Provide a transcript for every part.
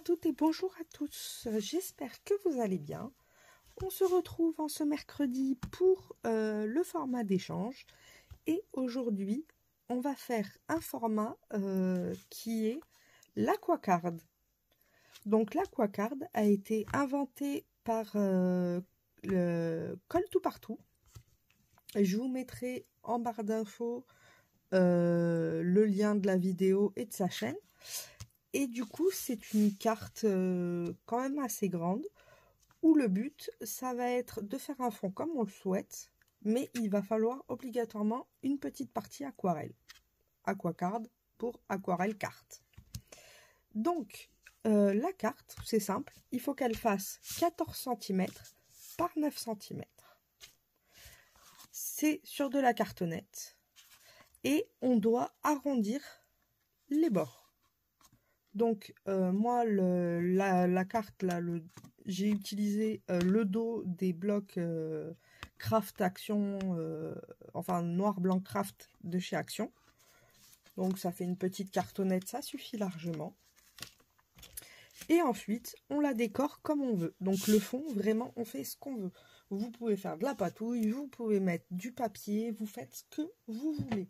à toutes et bonjour à tous, j'espère que vous allez bien. On se retrouve en ce mercredi pour le format d'échange et aujourd'hui on va faire un format qui est l'aquacard. Donc l'aquacard a été inventé par le Colle Tout Partout. Je vous mettrai en barre d'infos le lien de la vidéo et de sa chaîne. Et du coup, c'est une carte quand même assez grande, où le but, ça va être de faire un fond comme on le souhaite, mais il va falloir obligatoirement une petite partie aquarelle. Aquacard pour aquarelle carte. Donc, la carte, c'est simple, il faut qu'elle fasse 14 cm par 9 cm. C'est sur de la cartonnette. Et on doit arrondir les bords. Donc moi la carte là, j'ai utilisé le dos des blocs Craft Action, enfin noir blanc Craft de chez Action. Donc ça fait une petite cartonnette, ça suffit largement. Et ensuite on la décore comme on veut. Donc le fond, vraiment on fait ce qu'on veut. Vous pouvez faire de la patouille, vous pouvez mettre du papier, vous faites ce que vous voulez.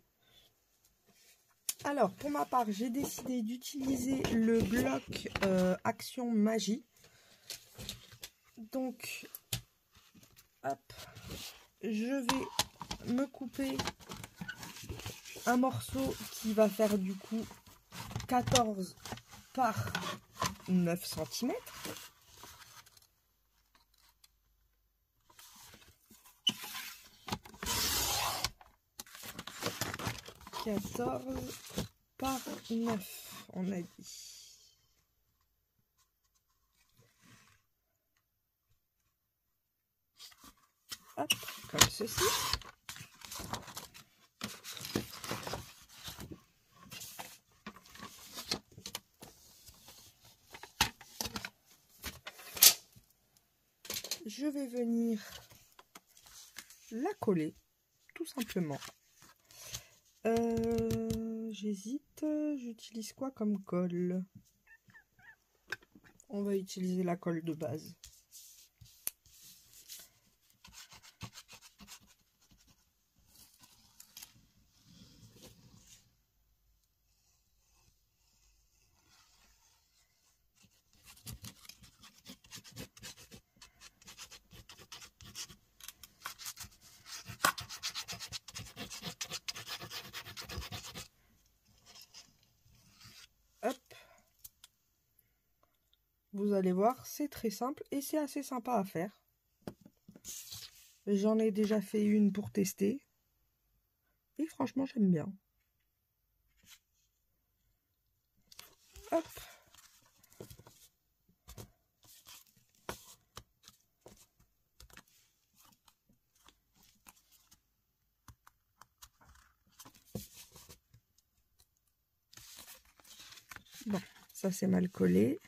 Alors, pour ma part, j'ai décidé d'utiliser le bloc Action Magie. Donc, hop, je vais me couper un morceau qui va faire du coup 14 par 9 cm. Par 9, on a dit. Hop, comme ceci. Je vais venir la coller, tout simplement. J'hésite, j'utilise quoi comme colle? On va utiliser la colle de base. Hop. Vous allez voir, c'est très simple et c'est assez sympa à faire. J'en ai déjà fait une pour tester. Et franchement, j'aime bien. Hop. Bon, ça c'est mal collé.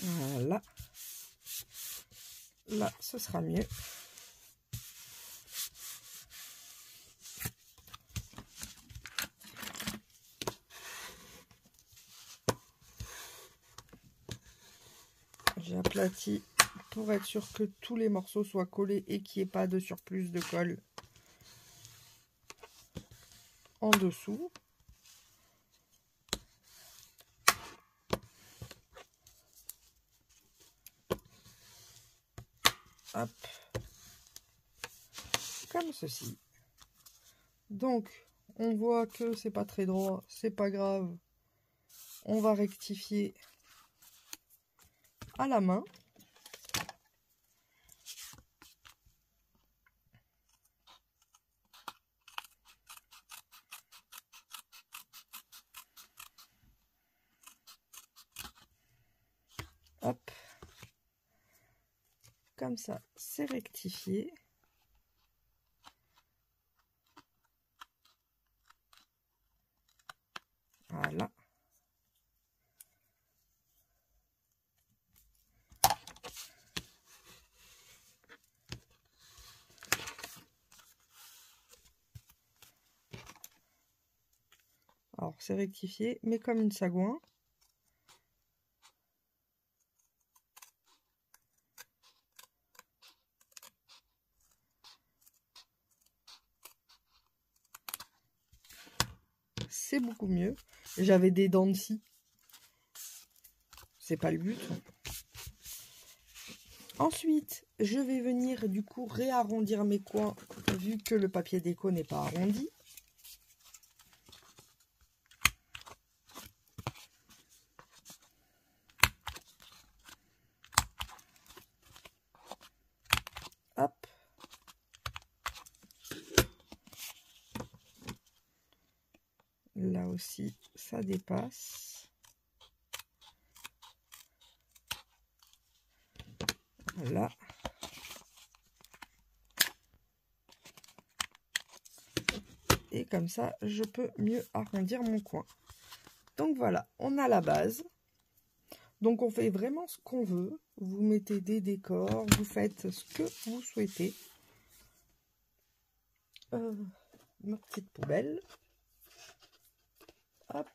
Voilà. Là, ce sera mieux. J'ai aplati pour être sûr que tous les morceaux soient collés et qu'il n'y ait pas de surplus de colle en dessous. Hop. Comme ceci. Donc, on voit que c'est pas très droit, c'est pas grave. On va rectifier à la main. Hop. Comme ça, c'est rectifié. Voilà. Alors, c'est rectifié, mais comme une sagouin. C'est beaucoup mieux. J'avais des dents de scie. C'est pas le but. Ensuite, je vais venir du coup réarrondir mes coins vu que le papier déco n'est pas arrondi. Hop. Là aussi, ça dépasse. Voilà. Et comme ça, je peux mieux arrondir mon coin. Donc voilà, on a la base. Donc on fait vraiment ce qu'on veut. Vous mettez des décors, vous faites ce que vous souhaitez. Ma petite poubelle. Hop.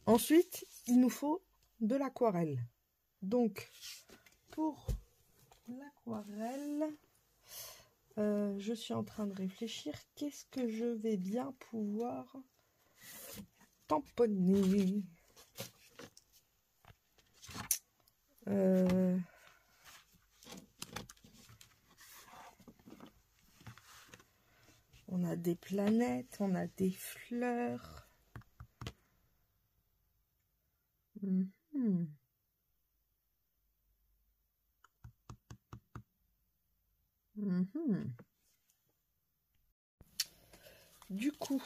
Ensuite, il nous faut de l'aquarelle. Donc, pour l'aquarelle, je suis en train de réfléchir. Qu'est-ce que je vais bien pouvoir tamponner? On a des planètes, on a des fleurs. Du coup,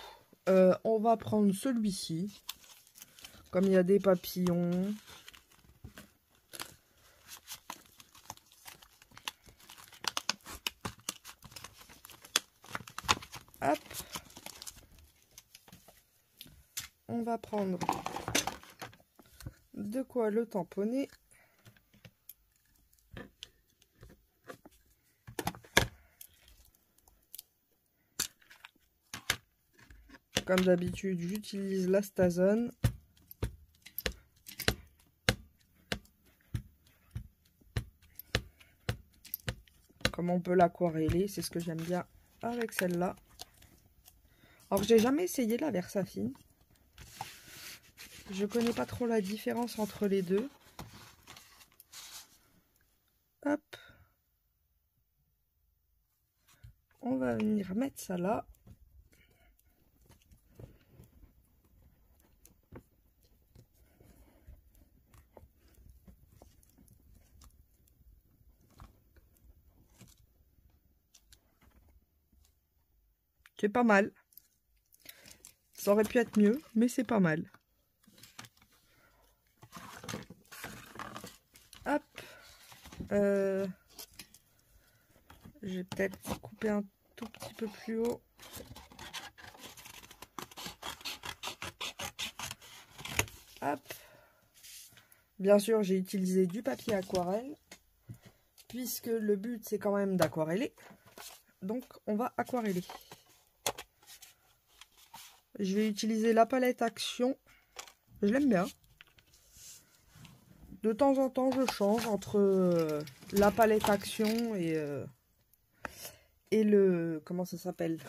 on va prendre celui-ci. Comme il y a des papillons. Hop. On va prendre de quoi le tamponner. Comme d'habitude, j'utilise la Stazone. Comme on peut l'aquareller, c'est ce que j'aime bien avec celle-là. Alors, j'ai jamais essayé la Versafine. Je connais pas trop la différence entre les deux. Hop. On va venir mettre ça là. C'est pas mal. Ça aurait pu être mieux, mais c'est pas mal. Hop. Je vais peut-être couper un tout petit peu plus haut. Hop. Bien sûr, j'ai utilisé du papier aquarelle, puisque le but, c'est quand même d'aquareller. Donc, on va aquareller. Je vais utiliser la palette Action. Je l'aime bien. De temps en temps, je change entre la palette Action et le... Comment ça s'appelle?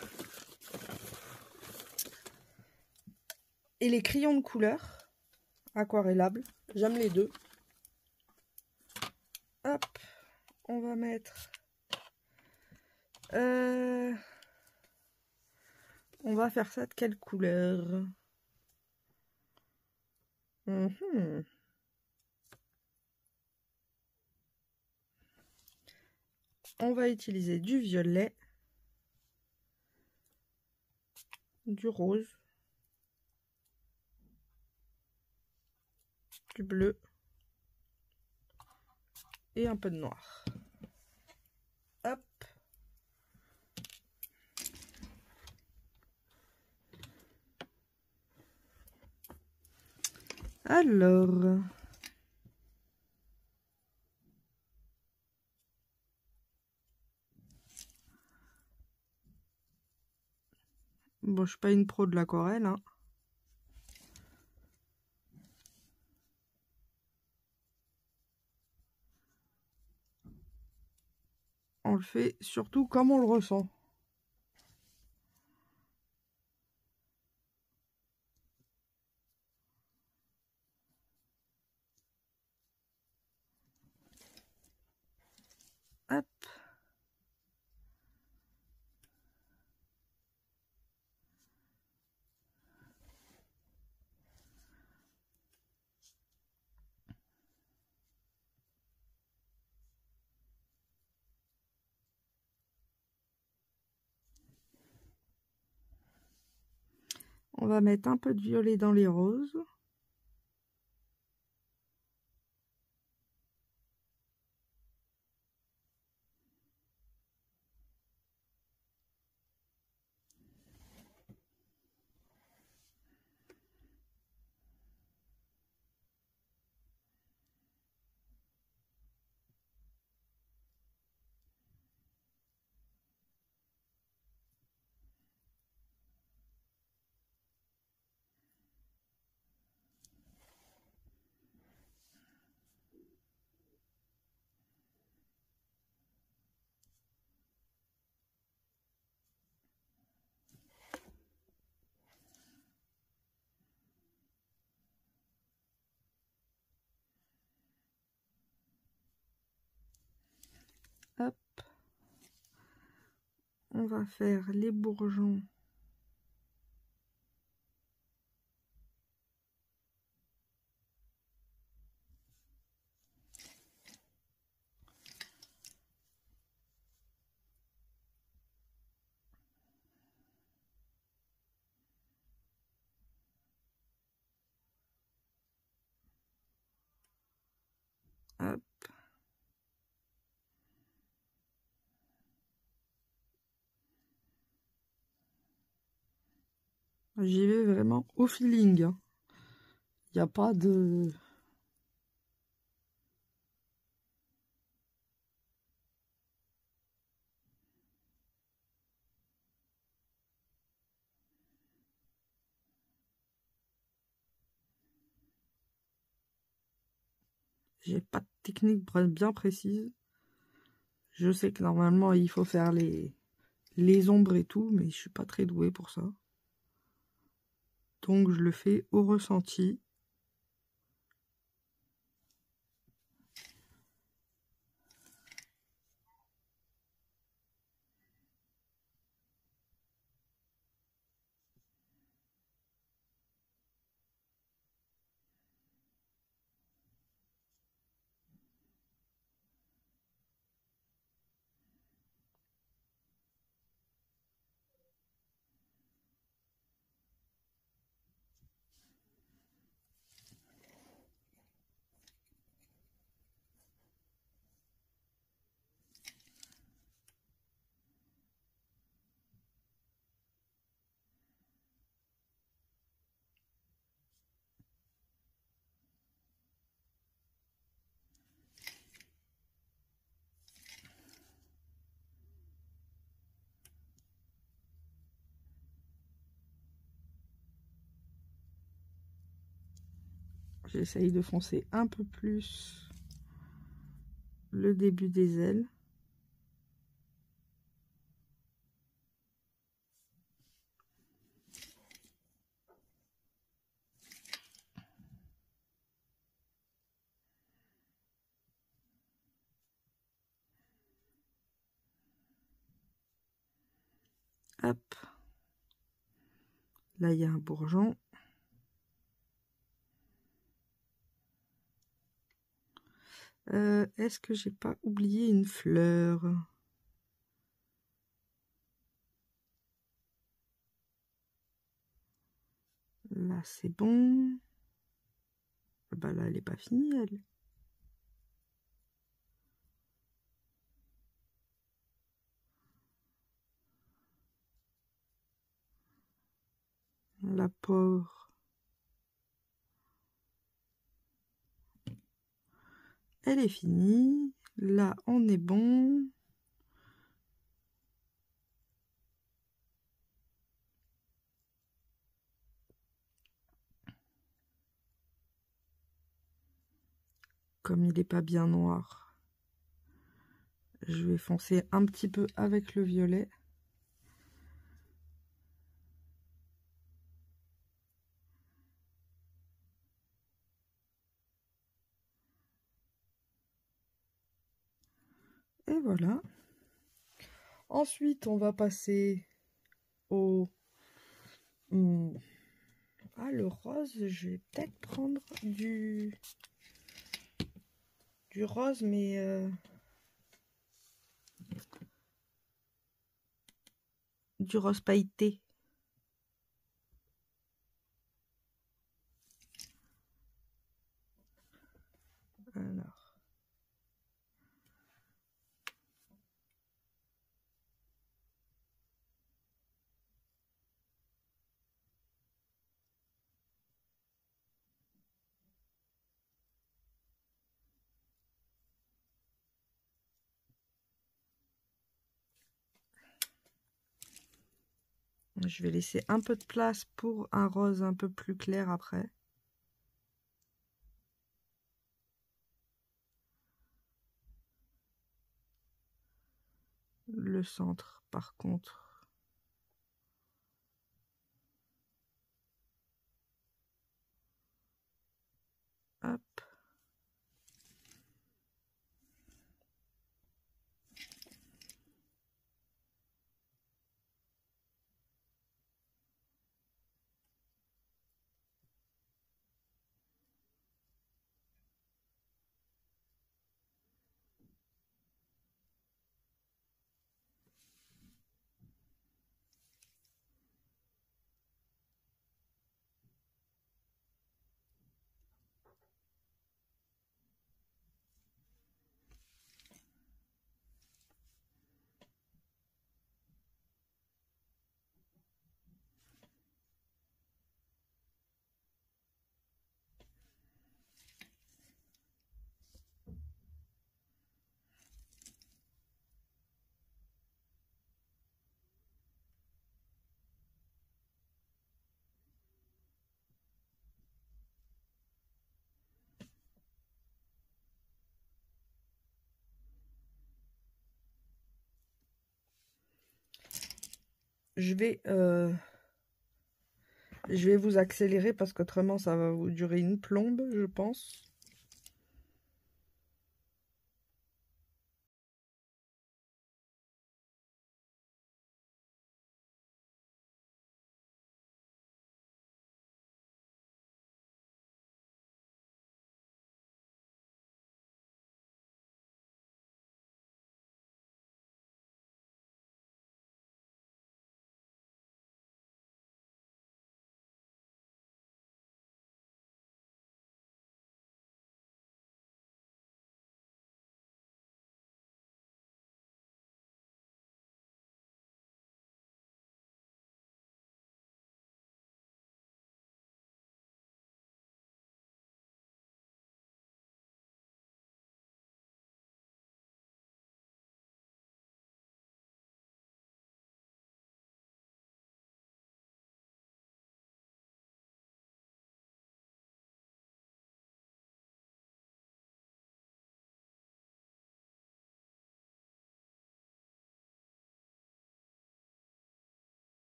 Et les crayons de couleur aquarellables. J'aime les deux. Hop. On va mettre... On va faire ça de quelle couleur? On va utiliser du violet, du rose, du bleu et un peu de noir. Hop. Alors, bon, je suis pas une pro de l'aquarelle, hein. On le fait surtout comme on le ressent. Hop. On va mettre un peu de violet dans les roses. Hop. On va faire les bourgeons. Hop. J'y vais vraiment au feeling. Il n'y a pas de... J'ai pas de technique bien précise. Je sais que normalement il faut faire les ombres et tout, mais je suis pas très douée pour ça. Donc je le fais au ressenti. J'essaye de foncer un peu plus le début des ailes. Hop. Là, il y a un bourgeon. Est-ce que j'ai pas oublié une fleur? Là, c'est bon. Bah là, elle n'est pas finie, elle. La pauvre. elle est finie. Là, on est bon. Comme il n'est pas bien noir, je vais foncer un petit peu avec le violet. Et voilà. Ensuite, on va passer au... Ah, le rose, je vais peut-être prendre du rose, mais... du rose pailleté. Alors... Je vais laisser un peu de place pour un rose un peu plus clair après. Le centre, par contre. Hop. Je vais vous accélérer parce qu'autrement ça va vous durer une plombe, je pense.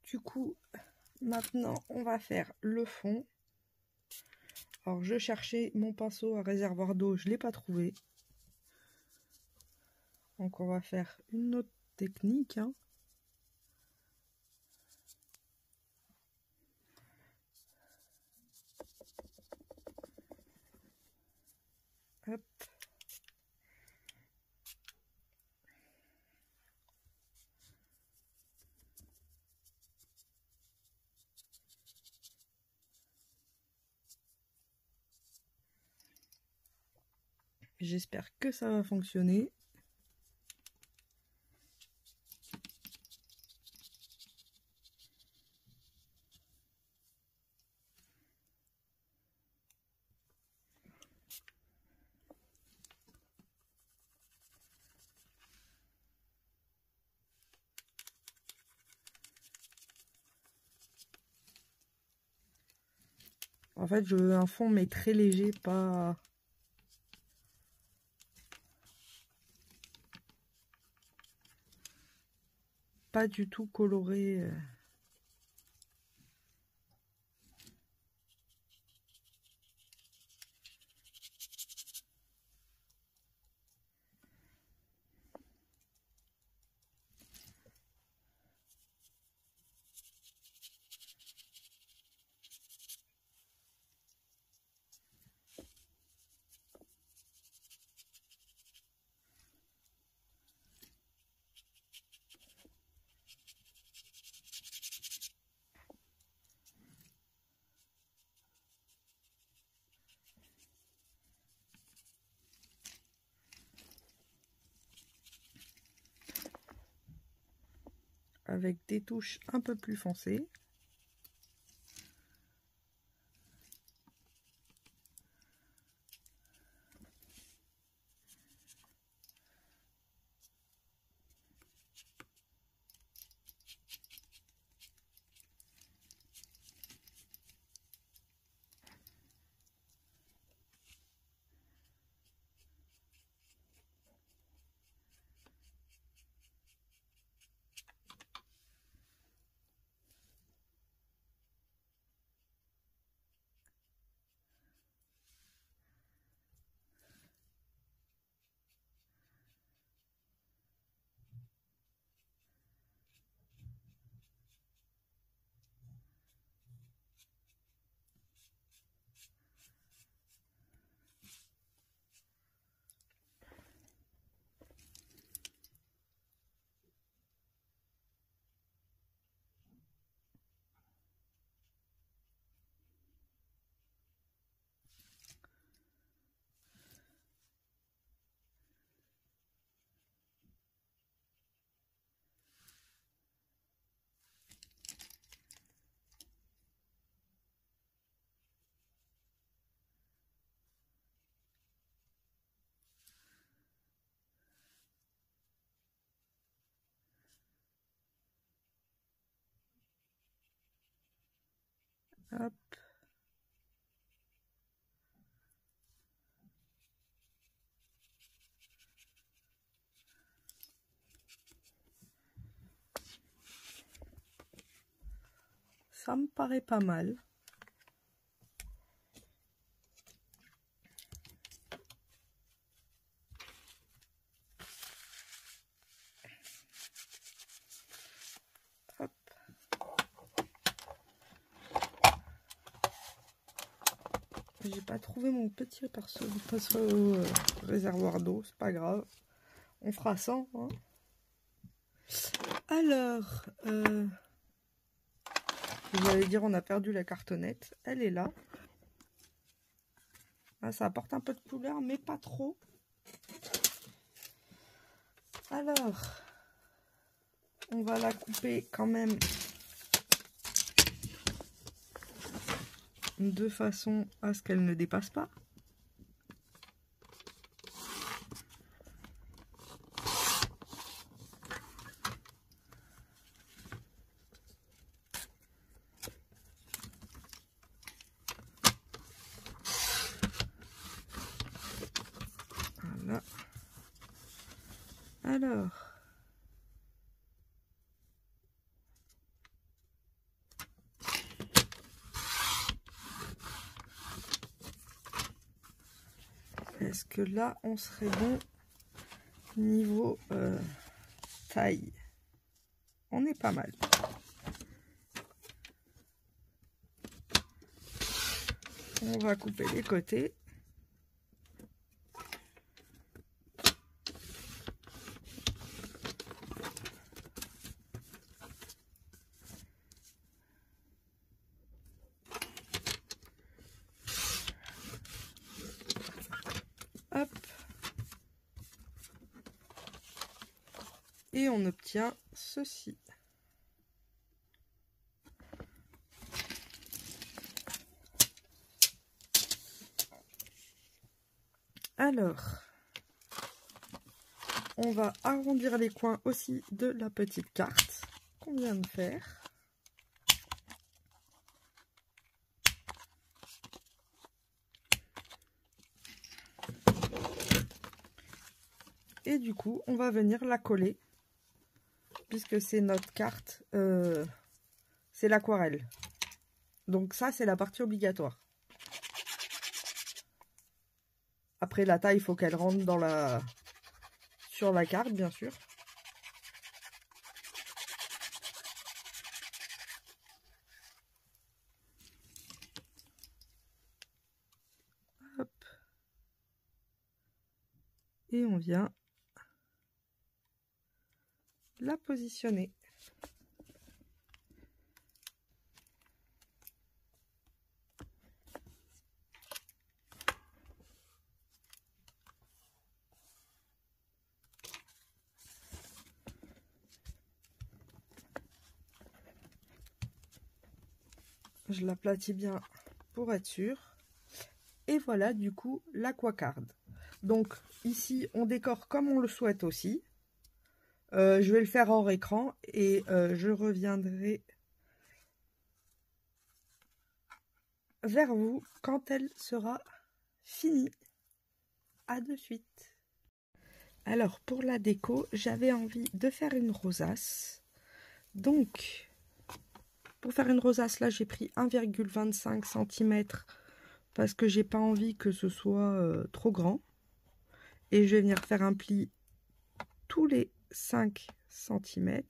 Du coup, maintenant, on va faire le fond. Alors, je cherchais mon pinceau à réservoir d'eau, je ne l'ai pas trouvé. Donc, on va faire une autre technique. Hein. Hop. J'espère que ça va fonctionner. En fait, je veux un fond mais très léger, pas du tout coloré. Avec des touches un peu plus foncées. Hop. Ça me paraît pas mal. Hop. J'ai pas trouvé mon petit pinceau réservoir d'eau, c'est pas grave. On fera sans. Hein. Alors, vous allez dire on a perdu la cartonnette. Elle est là. Ah, ça apporte un peu de couleur, mais pas trop. Alors, on va la couper quand même de façon à ce qu'elle ne dépasse pas. Voilà. Alors, Est-ce que là, on serait bon niveau taille? On est pas mal. On va couper les côtés. Hop. Et on obtient ceci. Alors, on va arrondir les coins aussi de la petite carte qu'on vient de faire. Et du coup, on va venir la coller, puisque c'est notre carte, c'est l'aquarelle. Donc ça, c'est la partie obligatoire. Après, la taille, il faut qu'elle rentre dans sur la carte, bien sûr. Hop. Et on vient la positionner. Je l'aplatis bien pour être sûr. Et voilà du coup l'aquacard. Donc ici on décore comme on le souhaite aussi. Je vais le faire hors écran et je reviendrai vers vous quand elle sera finie. À de suite. Alors pour la déco, j'avais envie de faire une rosace. Donc pour faire une rosace, là j'ai pris 1,25 cm parce que j'ai pas envie que ce soit trop grand. Et je vais venir faire un pli tous les 5 cm.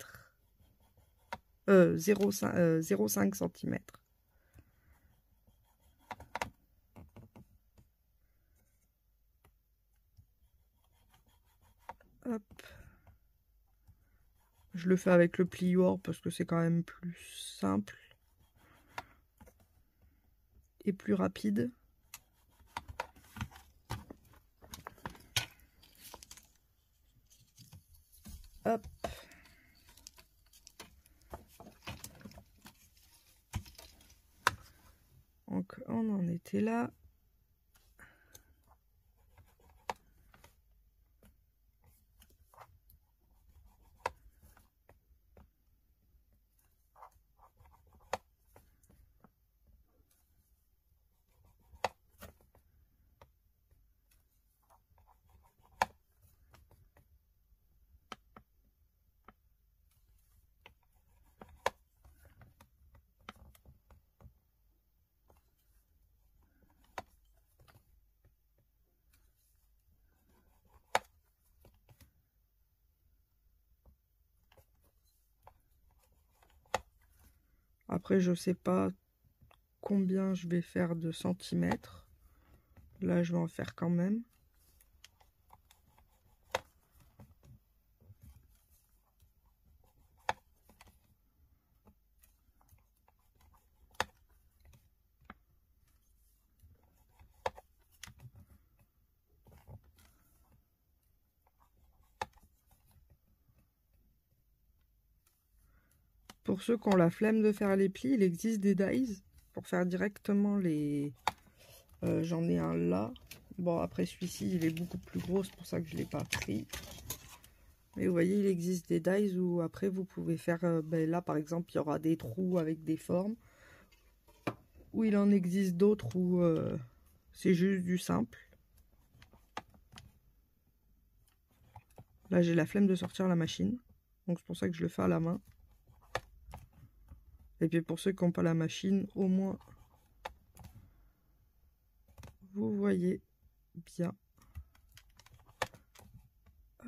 0,5 cm. Hop. Je le fais avec le plioir parce que c'est quand même plus simple et plus rapide. Hop. Donc on en était là. Après, je sais pas combien je vais faire de centimètres. Là, je vais en faire quand même. Pour ceux qui ont la flemme de faire les plis, il existe des dies pour faire directement les... J'en ai un là. Bon, après celui-ci, il est beaucoup plus gros, c'est pour ça que je ne l'ai pas pris. Mais vous voyez, il existe des dies où après vous pouvez faire... ben là, par exemple, il y aura des trous avec des formes. Ou il en existe d'autres où c'est juste du simple. Là, j'ai la flemme de sortir la machine. Donc, c'est pour ça que je le fais à la main. Et puis, pour ceux qui n'ont pas la machine, au moins, vous voyez bien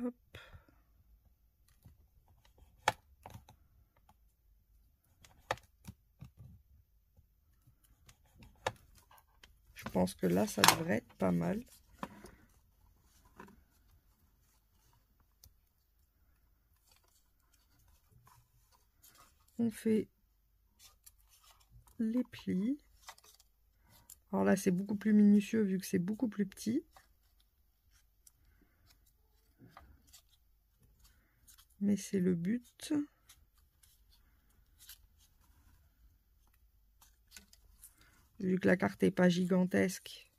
Hop. Je pense que là, ça devrait être pas mal. On fait les plis. Alors là, c'est beaucoup plus minutieux vu que c'est beaucoup plus petit. Mais c'est le but. Vu que la carte n'est pas gigantesque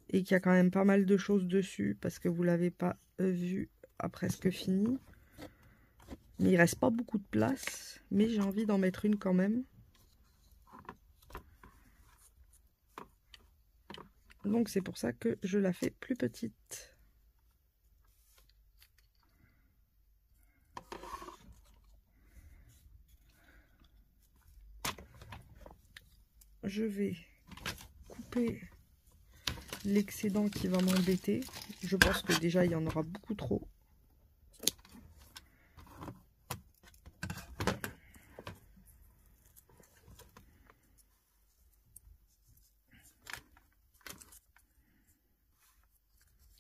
et qu'il y a quand même pas mal de choses dessus parce que vous l'avez pas vu à presque fini. Mais il reste pas beaucoup de place, mais j'ai envie d'en mettre une quand même. Donc c'est pour ça que je la fais plus petite. Je vais couper l'excédent qui va m'embêter. Je pense que déjà il y en aura beaucoup trop.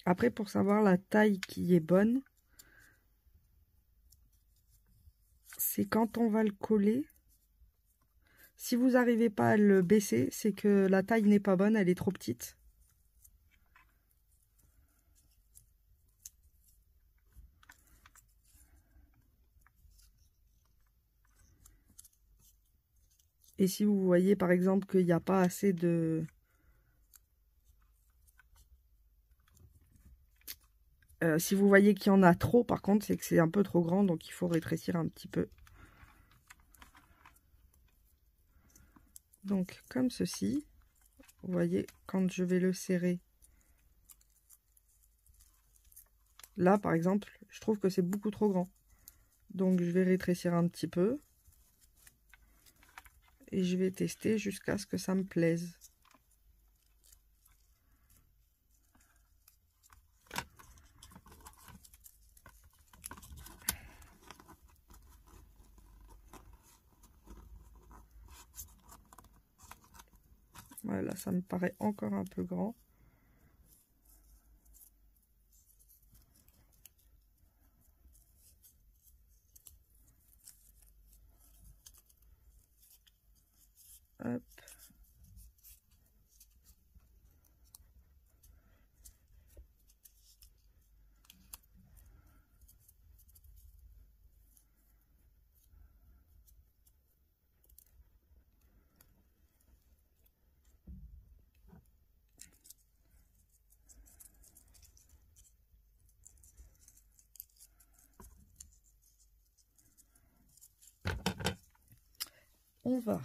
Après, pour savoir la taille qui est bonne, c'est quand on va le coller. Si vous n'arrivez pas à le baisser, c'est que la taille n'est pas bonne, elle est trop petite. Et si vous voyez par exemple qu'il n'y a pas assez de... si vous voyez qu'il y en a trop, par contre, c'est que c'est un peu trop grand, donc il faut rétrécir un petit peu. Donc, comme ceci, vous voyez, quand je vais le serrer, là, par exemple, je trouve que c'est beaucoup trop grand. Donc, je vais rétrécir un petit peu. Et je vais tester jusqu'à ce que ça me plaise. Voilà, ça me paraît encore un peu grand. Hop. On va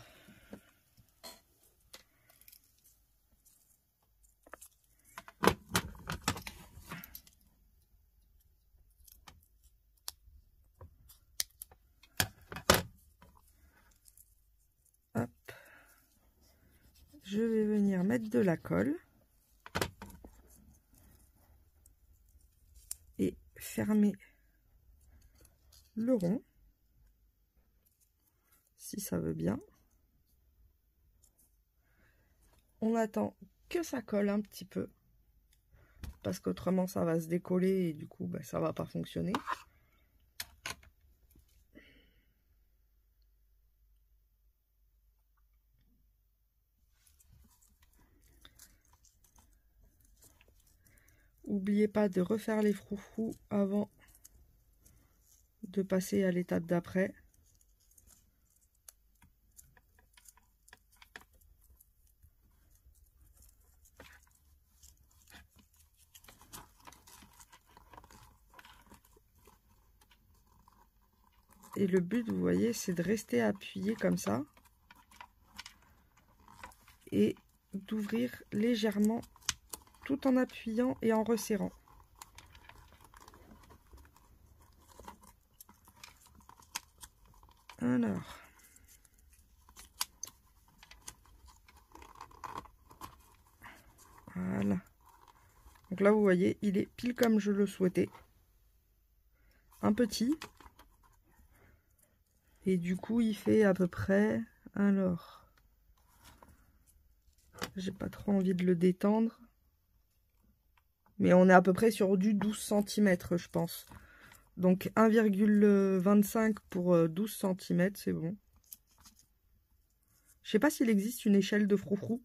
hop. Je vais venir mettre de la colle et fermer le rond, si ça veut bien. On attend que ça colle un petit peu, parce qu'autrement ça va se décoller et du coup ça va pas fonctionner. N'oubliez pas de refaire les froufrous avant de passer à l'étape d'après. Et le but, vous voyez, c'est de rester appuyé comme ça et d'ouvrir légèrement tout en appuyant et en resserrant. Alors, voilà. Donc là, vous voyez, il est pile comme je le souhaitais. un petit. Et du coup, il fait à peu près... Alors, j'ai pas trop envie de le détendre. Mais on est à peu près sur du 12 cm, je pense. Donc 1,25 pour 12 cm, c'est bon. Je sais pas s'il existe une échelle de froufrou.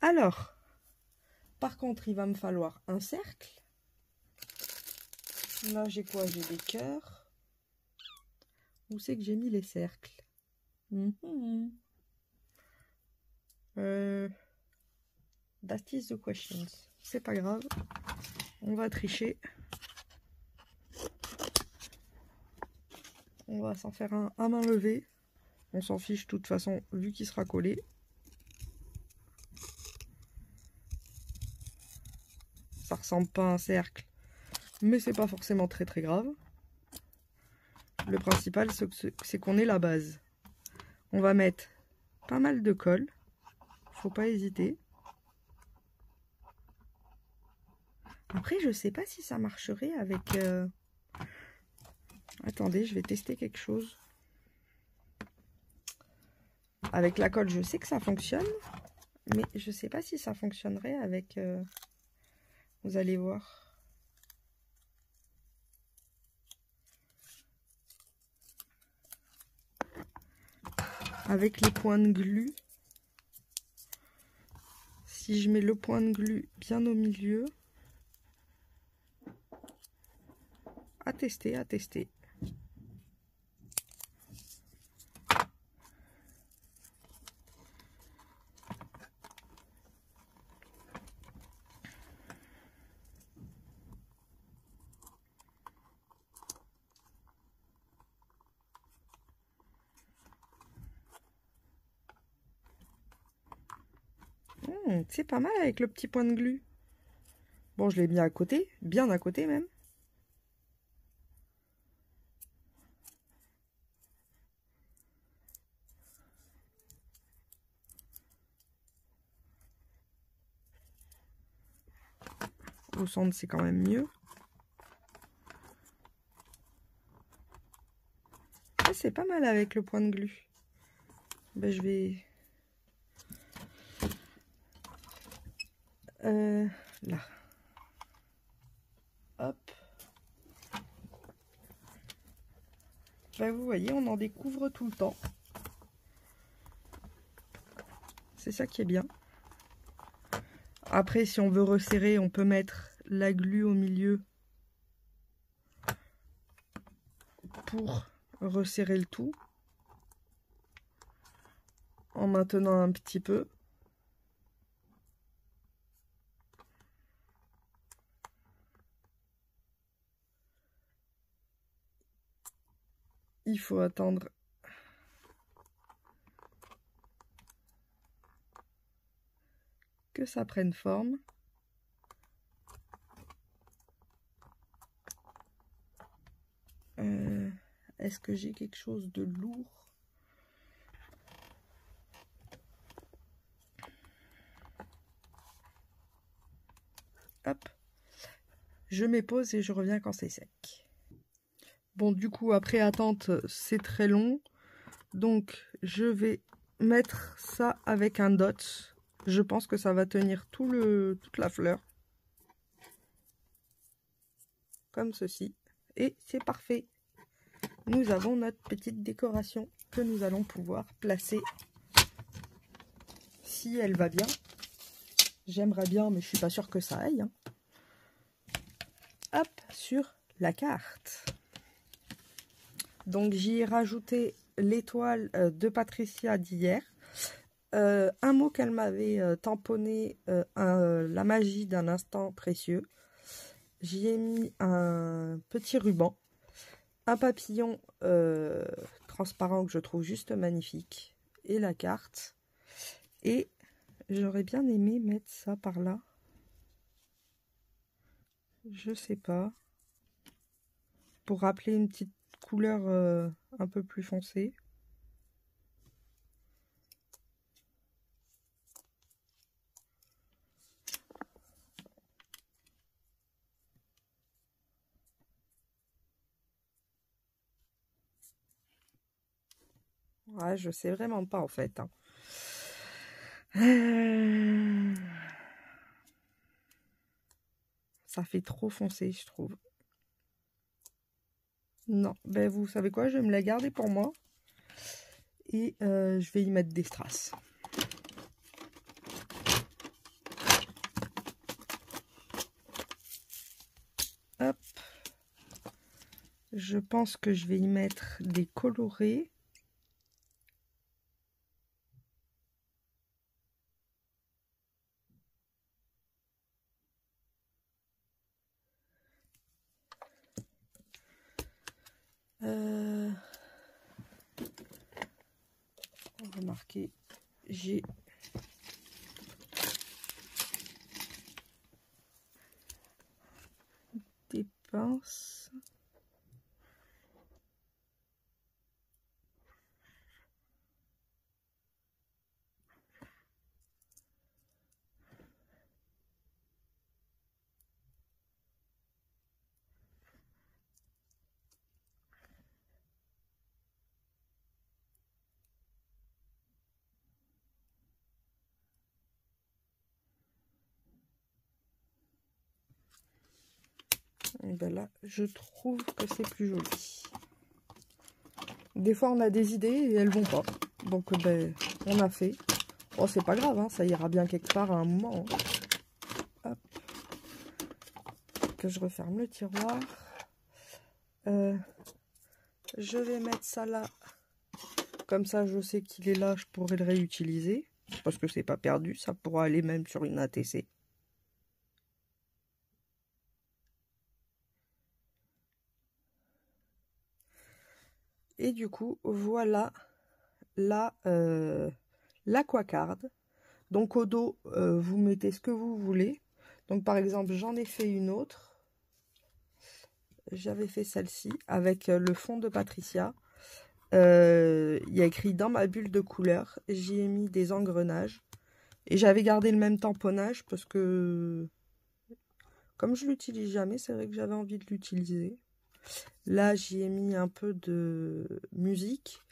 Alors, par contre, il va me falloir un cercle. Là, j'ai quoi? J'ai des cœurs. Où c'est que j'ai mis les cercles? That is the question. C'est pas grave. On va tricher. On va s'en faire un à main levée. On s'en fiche de toute façon vu qu'il sera collé. Ça ressemble pas à un cercle, mais c'est pas forcément très grave. Le principal, c'est qu'on ait la base. On va mettre pas mal de colle. Faut pas hésiter. Après, je sais pas si ça marcherait avec... Attendez, je vais tester quelque chose. Avec la colle, je sais que ça fonctionne. Mais je sais pas si ça fonctionnerait avec... Vous allez voir. Avec les points de glu. Si je mets le point de glu bien au milieu. À tester, à tester. C'est pas mal avec le petit point de glu. Bon, je l'ai mis à côté, bien à côté même. Au centre, c'est quand même mieux. Ah, c'est pas mal avec le point de glu. Ben, je vais... là. Hop. Ben, vous voyez, on en découvre tout le temps. C'est ça qui est bien. Après, si on veut resserrer, on peut mettre la glu au milieu pour resserrer le tout. En maintenant un petit peu. Il faut attendre que ça prenne forme. Est-ce que j'ai quelque chose de lourd? Hop. Je m'épose et je reviens quand c'est sec. Bon, du coup, après attente, c'est très long. Donc, je vais mettre ça avec un dot. Je pense que ça va tenir toute la fleur. Comme ceci. Et c'est parfait. Nous avons notre petite décoration que nous allons pouvoir placer. Si elle va bien. J'aimerais bien, mais je suis pas sûre que ça aille. Hein. Hop, sur la carte. Donc, j'y ai rajouté l'étoile de Patricia d'hier. Un mot qu'elle m'avait tamponné, la magie d'un instant précieux. J'y ai mis un petit ruban, un papillon transparent que je trouve juste magnifique, et la carte. Et j'aurais bien aimé mettre ça par là. Je sais pas. Pour rappeler une petite couleur un peu plus foncée. Ouais, je sais vraiment pas en fait. Hein. Ça fait trop foncé, je trouve. Non, ben vous savez quoi, je vais me la garder pour moi. Et je vais y mettre des strass. Hop. Je pense que je vais y mettre des colorés. Remarquez, j'ai des pinces. Et ben là, je trouve que c'est plus joli. Des fois, on a des idées et elles vont pas. Donc, ben, on a fait. Bon, c'est pas grave, hein, ça ira bien quelque part à un moment. Hein. Hop. Que je referme le tiroir. Je vais mettre ça là. Comme ça, je sais qu'il est là, je pourrai le réutiliser. Parce que c'est pas perdu, ça pourra aller même sur une ATC. Et du coup, voilà l'aquacard. Donc au dos, vous mettez ce que vous voulez. Donc par exemple, j'en ai fait une autre. J'avais fait celle-ci avec le fond de Patricia. Il y a écrit dans ma bulle de couleur. J'y ai mis des engrenages. Et j'avais gardé le même tamponnage parce que, comme je l'utilise jamais, c'est vrai que j'avais envie de l'utiliser. Là, j'y ai mis un peu de musique.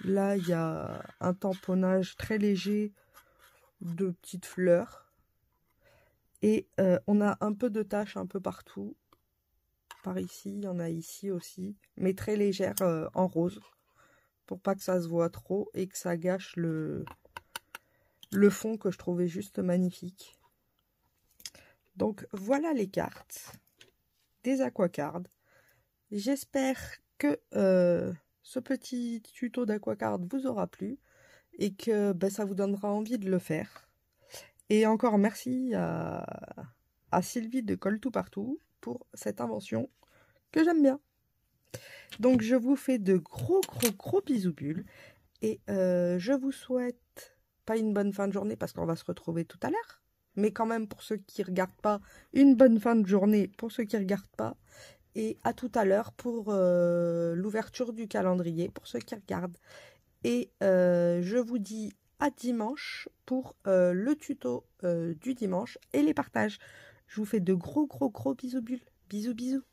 Là, il y a un tamponnage très léger de petites fleurs. Et on a un peu de taches un peu partout. Par ici, il y en a ici aussi. Mais très légère en rose. Pour pas que ça se voit trop et que ça gâche le fond que je trouvais juste magnifique. Donc voilà les cartes des aquacards. J'espère que ce petit tuto d'aquacard vous aura plu et que ben, ça vous donnera envie de le faire. Et encore merci à Sylvie de Colle Tout Partout pour cette invention que j'aime bien. Donc je vous fais de gros bisous bulles et je vous souhaite pas une bonne fin de journée parce qu'on va se retrouver tout à l'heure, mais quand même pour ceux qui regardent pas, une bonne fin de journée pour ceux qui regardent pas. Et à tout à l'heure pour l'ouverture du calendrier, pour ceux qui regardent. Et je vous dis à dimanche pour le tuto du dimanche et les partages. Je vous fais de gros bisous bulles. Bisous.